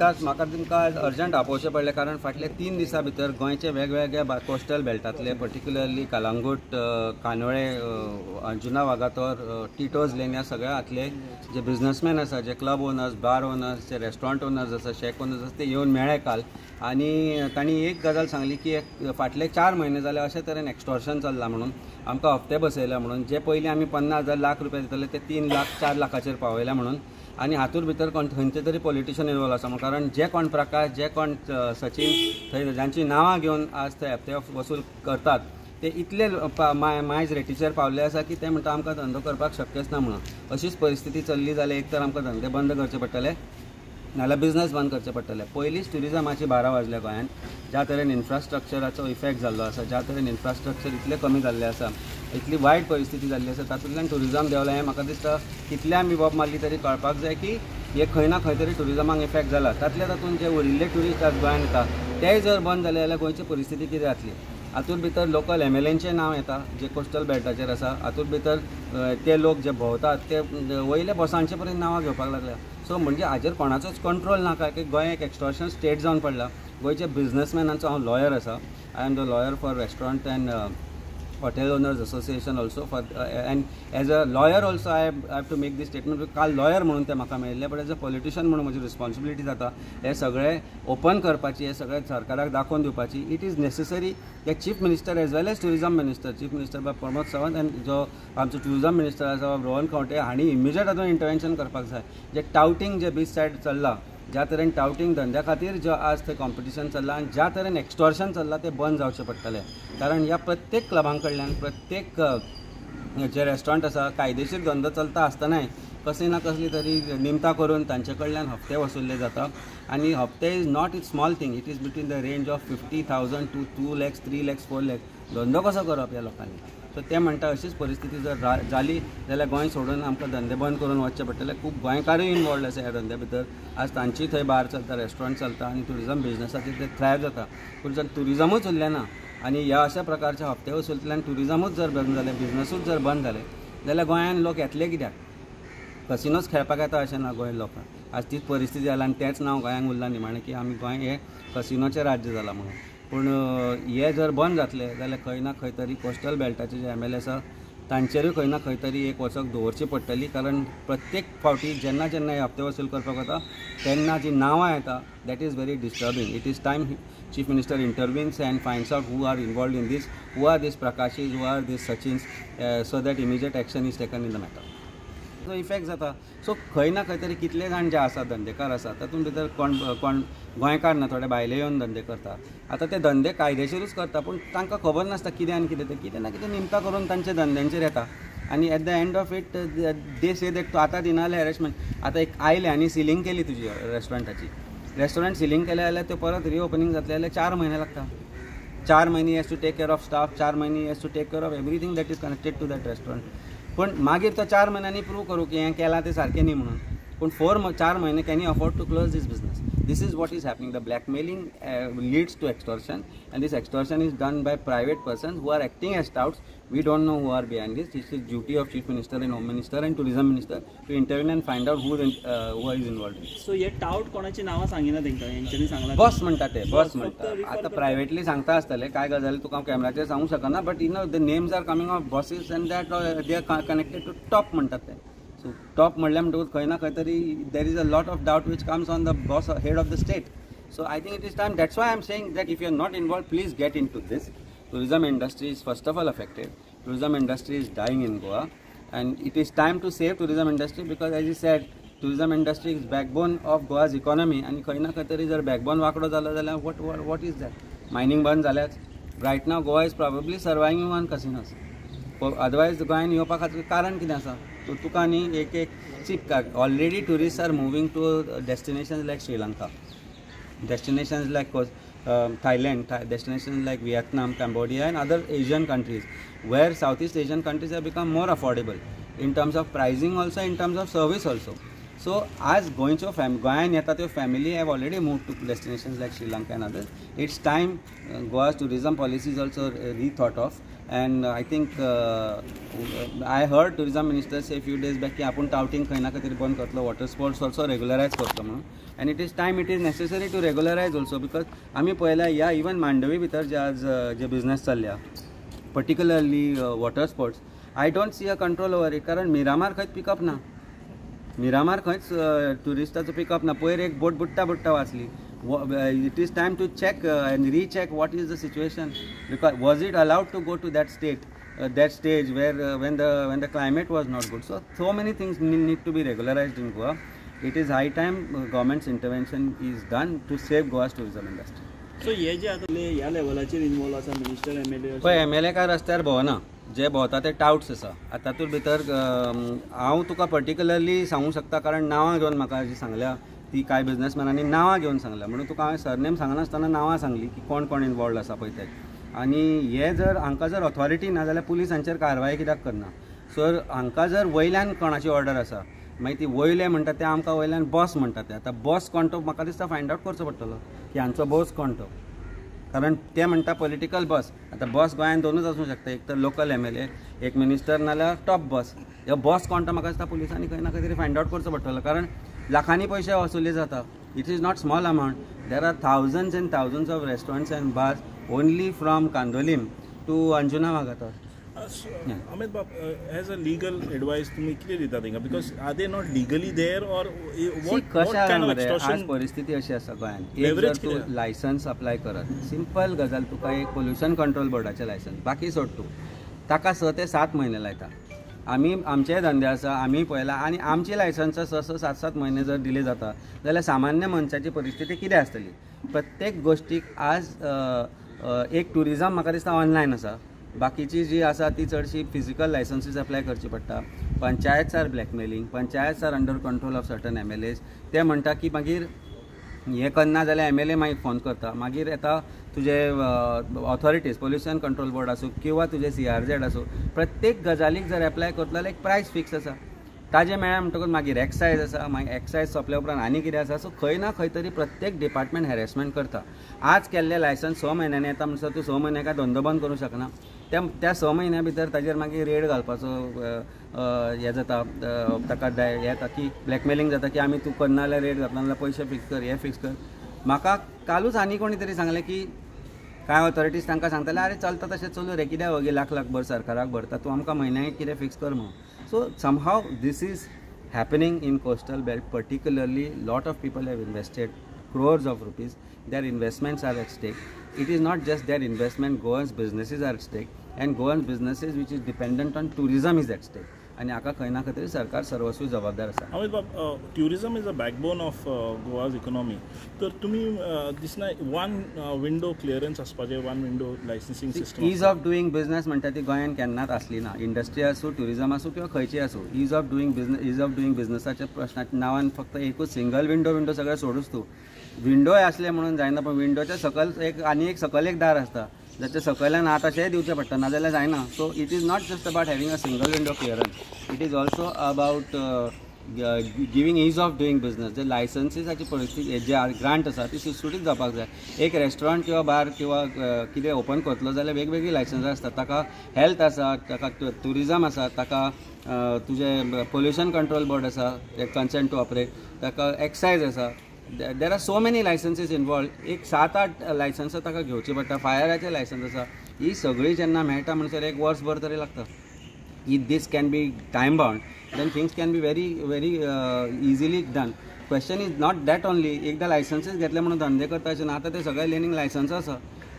म्हाका तुमकां अर्जंट आपोवचें पडलें कारण फाटले 3 दिसां भितर गोंयचे वेगवेगळ्या कोस्टल बेल्टांतले पर्टिक्युलरली कलंगूट, कानोळे, जुना वागातोर, टिटोज लेन ह्या सगळ्यातले जे बिझनेसमॅन आसा, जे क्लब ओनर्स, बार ओनर्स, जे रेस्टॉरंट ओनर्स आसा, शेक ओनर्स आसा, ते येवन मेळ्ळे काल आनी तांणी एक गजाल सांगली की फाटले 4 म्हयने जाले अशे तरेन एक्सटॉर्शन चल्लां म्हणून आमकां हप्ते बसयल्या म्हणून जे पयलीं आमी 50,000 लाख रुपया दिताले ते 3 लाख 4 लाखाचेर पावयल्या म्हणून आनी हातूंत भितर खंयचे तरी पॉलिटिशियन इनवॉल्व आसा कारण जे कोण प्रकाश, जे कोण सचिन थंय जांची नांवां घेवन आज ते हप्ते वसूल करतात ते इतले मायज रेटीचेर पावले आसा की ते म्हणटा आमकां धंदो करपाक शक्यच ना म्हणून अशीच परिस्थिती चल्ली जाल्यार एक तर आमकां धंदे बंद करचे पडटले नाल्यार बिझनेस बंद करचे पडटले. पयलींच ट्युरिजमाची बारा वाजल्या गोंयांत. ज्या तरेन इन्फ्रास्ट्रक्चराचो इफेक्ट जाल्लो आसा, ज्या तरेन इन्फ्रास्ट्रक्चर इतले कमी जाल्ले आसा, इतली वायट परिस्थिती जाल्ली आसा, तातूंतल्यान ट्युरिजम देंवलें हें म्हाका दिसता कितले आमी बोब मारली तरी कळपाक जाय की हे खंय ना खंय तरी ट्युरिजमाक इफेक्ट जाला. तातूंत जे उरिल्ले ट्युरिस्ट आज गोंयांत येता तेय जर बंद जाले जाल्यार गोंयची परिस्थिती कितें जातली. हातूंत भितर लोकल MLAचें नांव येता जे कोस्टल बेल्टाचेर आसा. हातूंत भितर ते लोक जे भोंवतात ते वयले बॉसांचे पर्यंत नांवां घेवपाक लागल्या. सो म्हणजे हाजेर कोणाचोच कंट्रोल नाका की गोंय एक एक्सटॉर्शन स्टेट जावन पडला. गोंयचे बिझनेसमॅनांचो हांव लॉयर आसा. I am the lawyer for restaurant and Hotel Owners Association also for and as a lawyer also I have to make this statement. काल लॉयर म्हणून ते म्हाका मेळिल्ले बट एज अ पॉलिटिशियन म्हणून म्हजी रिस्पॉन्सिबिलिटी जाता हे सगळे ओपन करपाची, हे सगळे सरकाराक दाखोवन दिवपाची. इट इज नेसेसरी की chief minister as well as tourism minister, chief minister by Pramod Sawant आनी जो आमचो ट्युरिजम मिनिस्टर आसा रोहन खंवटे हांणी इमिजिएट हातूंत इंटरवेंशन करपाक जाय. जे टाउटिंग जे बीच सायड चल्लां, ज्या तरेन टाउटिंग धंद्या खातीर जो आज थंय कॉम्पिटिशन चल्लां आनी ज्या तरेन एक्सटॉर्शन चल्लां ते बंद जावचें पडटलें. कारण ह्या प्रत्येक क्लबां कडल्यान, प्रत्येक जे रेस्टॉरंट आसा कायदेशीर धंदो चलता आसतनाय कसली ना कसली तरी निमतां करून तांचे कडल्यान हप्ते वसुल्ले जाता. आनी हप्ते is not it small thing. It is between the range of 50,000 to 2 lakhs, 3 lakhs, 4 lakhs. धंदो कसो करप ह्या लोकांनी. सो ते म्हणटा अशीच परिस्थिती जर जाली जाल्यार गोंय सोडून आमकां धंदे बंद करून वचचे पडटले. खूब गोंयकारूय इनवॉल्ड आसा ह्या धंद्या भितर. आज तांची थंय बार चलता, रेस्टॉरंट चलता आनी ट्युरिजम बिझनसाचेर ते थ्रायव जाता. पूण जर ट्युरिजमूच उरलें ना आनी ह्या अशा प्रकारच्या हप्ते वसुलींतल्यान ट्युरिजमूच जर बंद जालें, बिझनसूच जर बंद जालें जाल्यार गोंयांत लोक येतले कित्याक. कसिनोच खेळपाक येता अशें ना गोंय लोकांक. आज तीच परिस्थिती जाला आनी तेंच नांव गोंयांक उरलां निमाणें की आमी गोंय हें कसिनोचें राज्य जालां म्हणून. पूण हे जर बंद जातले जाल्यार खंय ना खंय तरी कोस्टल बेल्टाचे जे MLA आसा तांचेरूय खंय ना खंय तरी एक वचक दवरची पडटली. कारण प्रत्येक फावटी जेन्ना जेन्ना हे हप्ते वसूल करपाक वता तेन्ना जी नांवां येता that is very disturbing. It is time chief minister intervenes and finds out who are involved in these, who are these Prakashes, who are these Sachins, so that immediate action is taken in the matter. जो effect जाता. So खंय ना खंय तरी कितले जाण जे आसा धंदेकार आसा तातूंत भितर कोण गोंयकार ना, थोडे भायले येवन धंदे करता. आतां ते धंदे कायदेशीरूच करता पूण तांकां खबर नासता कितें आनी कितें ते कितें ना कितें निमतां करून तांचे धंद्यांचेर येता. आनी at the end of it they say that तूं आतां दिना जाल्यार हॅरेसमेंट. आतां एक आयले आनी सिलींग केली तुजी रेस्टॉरंटाची, रेस्टॉरंट सिलींग केलें जाल्यार ते परत रिओपनिंग जातलें जाल्यार 4 म्हयने लागता. 4 म्हयने has to take care of staff, 4 म्हयने has to take care of everything that is connected to that restaurant. पूण मागीर तो 4 म्हयन्यांनी प्रूव करूं की हें केलां तें सारकें न्ही म्हणून. पूण 4 म्हयने can you afford to close this business. This is what is happening. The blackmailing leads to extortion, and this extortion is done by private persons who are acting as touts. We don't know who are behind this. This is duty of Chief Minister and Home Minister and Tourism Minister to intervene and find out who is involved. So हे tout कोणाची नांवां सांगिना तेंकां, हेंच्यांनी सांगला. Boss म्हणटा ते, boss म्हणटा. आतां privately सांगता आसतले कांय गजाली तुका कॅमेराचेर सांगूंक शकना. But you know the names are coming off bosses and that they are connected to top म्हणटात ते. सो टॉप म्हणल्यार म्हणटकूच खंय ना खंय तरी there is a lot of doubt which comes on the boss head of the state. So I think it is time. That's why I am saying that if you are not involved, please get into this. Tourism industry is first of all affected. Tourism industry is dying in Goa, and it is time to save tourism industry because, as you said, tourism industry is backbone of Goa's economy. And खंय ना खंय तरी जर backbone वांकडो जालो जाल्यार what is that? Mining बंद जाल्यार right now Goa is probably surviving on casinos. Otherwise गोंयांत येवपा खातीर कारण कितें आसा? तुका न्ही एक already tourists are moving to destinations like Sri Lanka. Destinations like Thailand, destinations like Vietnam, Cambodia and other Asian countries where Southeast Asian countries have become more affordable in terms of pricing also, in terms of service also. So आज गोंयच्यो गोंयान येता त्यो family have already move to destinations like Sri Lanka and others. It's time Goa's tourism policy is also rethought of. And I think I heard tourism minister say few days back की आपण touting खंय ना खंय तरी बंद करतलो, वॉटर स्पोर्ट्स ऑल्सो रेग्युलरायज करतलो म्हणून. And it is time, it is necessary to regularise also, because आमी पळयल्या ह्या इवन मांडवी भितर जे आज जे बिझनेस चल्ल्या particularly water sports, I don't see a control over it. कारण मिरामार खंयच पिकअप ना, मिरामार खंयच ट्युरिस्टाचो पिकअप ना. पयर एक बोट बुडटा वाचली. It is time to check and recheck what is the situation, because was it allowed to go to that stage where when the climate was not good. So many things need to be regularized in Goa. It is high time government's intervention is done to save Goa's tourism industry. So हे जे आता ह्या लेवलाचेर involve आसा minister MLA पळय, MLA काय रस्त्यार भोंवना, जे भोंवता ते टाउट्स आसा. आतां तातूंत भितर हांव तुका पर्टिक्युलरली सांगूंक शकता, कारण नांवां घेवन म्हाका जी सांगल्या ती कांय बिझनेसमॅनांनी नांवां घेवन सांगल्या. म्हणून तुका हांवें सरनेम सांगनासतना नांवां सांगली की कोण कोण इनवॉल्ड आसा पळय ते. आनी हे जर हांकां जर ऑथॉरिटी ना जाल्यार पुलीस हांचेर कारवाय कित्याक करना. सर हांकां जर वयल्यान कोणाची ऑर्डर आसा, मागीर ती वयले म्हणटा ते आमकां वयल्यान बॉस म्हणटा ते. आतां बॉस कोण तो म्हाका दिसता फायंड आउट करचो पडटलो की हांचो बॉस कोण तो. कारण ते म्हणटा पॉलिटिकल बॉस. आतां बॉस गोंयान दोनूच आसूंक शकता, एक तर लोकल MLA, एक मिनिस्टर नाल्यार टॉप बॉस. ह्यो बॉस कोण तो म्हाका दिसता पुलिसांनी खंय ना खंय तरी फायंड आउट करचो पडटलो, कारण लाखांनी पैसे वसुली जाता. It is not small amount. There are thousands and thousands of restaurants and bars only from Candolim to Anjuna Vagator. Amit Bab, as a legal advice तुम्ही कितें दिता तांकां, because are they not legally there or what kind of extortion? आज परिस्थिती अशी आसा गोंयान, एक जर तूं लायसन्स अप्लाय करत, सिंपल गजाल, तुका एक पोल्युशन कंट्रोल बोर्डाचें लायसन्स, बाकी सोड तूं, ताका 6 ते 7 म्हयने लायता. आमी आमचे धंदे आसा, आमी पळयला, आनी आमची लायसन्सां 6 ते 7 म्हयने जर दिली जाता जाल्यार सामान्य मनशाची परिस्थिती कितें आसतली. प्रत्येक गोष्टीक आज एक टुरिझम म्हाका दिसता ऑनलायन आसा, बाकीची जी आसा ती चडशी फिजिकल लायसन्सीस अप्लाय करची पडटा. Panchayat are blackmailing, panchayat are under control of certain MLAs. ते म्हणटा की मागीर हे करना जाल्यार MLA मागीर फोन करता. मागीर येता तुजे ऑथॉरिटीज, पोल्युशन कंट्रोल बोर्ड आसूं किंवा तुजे CRZ आसूं, प्रत्येक गजालीक जर एप्लाय करतलो जाल्यार एक प्रायस फिक्स आसा. ताजे मेळ्ळ्या म्हणटकूच मागीर एक्सायज आसा, मागीर एक्सायज सोंपल्या उपरांत आनी कितें आसा. सो खंय ना खंय तरी प्रत्येक डिपार्टमेंट हॅरेसमेंट करता. आज केल्ले लायसन्स 6 म्हयन्यांनी येता म्हणसर तूं 6 म्हयने काय धंदो बंद करूंक शकना. त्या 6 म्हयन्या भितर ताजेर मागीर रेड घालपाचो हें जाता, ताका हें जाता की ब्लॅकमेलिंग जाता की आमी तूं करना जाल्यार रेड घातला नाल्यार पयशे फिक्स कर, हे फिक्स कर. म्हाका कालूच आनी कोणी तरी सांगलें की कांय ऑथॉरिटीज तांकां सांगताले अरे चलता तशें चलू रे, कित्याक वगे लाख भर सरकाराक भरता, तूं आमकां म्हयन्याक कितें फिक्स कर म्हणून. So somehow this is happening in coastal belt particularly. Lot of people have invested crores of rupees. Their investments are at stake. It is not just their investment, Goa's businesses are at stake, and Goa's businesses which is dependent on tourism is at stake. आणि हाका खंय ना खंय तरी सरकार सर्वस्वी जबाबदार आसा. Amit Bab, tourism is a backbone of Goa's economy. तर तुमी दिसना वन विंडो क्लियरन्स आसपाचें, one window licensing system. Ease of doing business म्हणटा ती गोंयान केन्नाच आसली ना. इंडस्ट्री आसूं, ट्युरिझम आसूं किंवा खंयची आसूं, ईज ऑफ डुईंग बिझनेसाच्या प्रश्नाच्या नांवान फक्त एकूच सिंगल विंडो सगळें सोडूच तूं. विंडोय असले म्हणून जायना, पण विंडोच्या सकयल एक सकयल एक दार आसता जाचे सकयल्यान हात अशेंय दिवचे पडटा, नाजाल्यार जायना. So it is not just about having a single window clearance, it is also about giving ease of doing business. जे लायसन्सीसाची परिस्थिती जे ग्रांट आसा ती सुटसुटीत जावपाक जाय. एक रेस्टॉरंट किंवा बार किंवा कितें ओपन करतलो जाल्यार वेगवेगळी लायसन्सां आसतात. ताका हेल्थ आसा, ताका टुरिझम आसा, ताका तुजे पोल्युशन कंट्रोल बोर्ड आसा, कन्सेंट टू ऑपरेट, ताका एक्सायज आसा. There are so many licences involved. एक 7-8 लायसन्सां ताका घेवची पडटा. फायराचे लायसन्स आसा. ही सगळी जेन्ना मेळटा म्हणसर एक वर्सभर तरी लागता. If this can be time bound then things can be very easily done. Question is not that only. एकदा लायसन्सीस घेतले म्हणून धंदे करताचे ना. आता ते सगळे लेनींग लायसन्स आसा,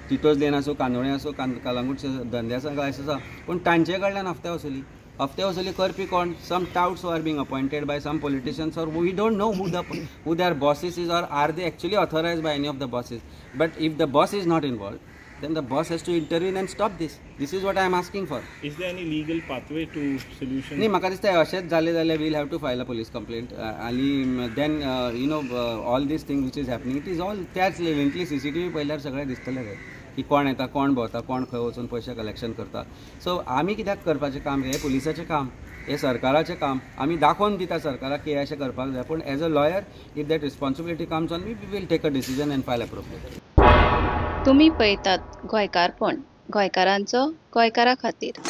टिटोज लेन आसूं, कांदोळे आसूं, कलंगूटचे धंद्याचा लायसन्स आसा, पूण तांचे कडल्यान हफ्ते वसुली करपी कोण? Some touts are being appointed by some politicians, or we don't know who their bosses is, or are they actually authorized by any of the bosses. But if the boss is not involved, then the boss has to intervene and stop this. This is what I am asking for. Is there any legal pathway to solution? नाही, म्हाका दिसता अशेंच जालें जाल्यार we'll have to file a police complaint. आणि then all these things which is happening, it is all त्याच लेवंतली CCTV पळयल्यार सगळें दिसतलें रे की कोण येता, कोण भोंवता, कोण खंय वचून पयशे कलेक्शन करता. सो आमी कित्याक करपाचें काम रे, पुलिसाचें काम. हें सरकाराचें काम. आमी दाखोवन दिता सरकाराक की अशें करपाक जाय, पूण as a lawyer if that responsibility comes on me we will take a decision and file appropriately. तुम्ही पळयतात गोंयकारपण, गोंयकारांचो गोंयकारा खातीर.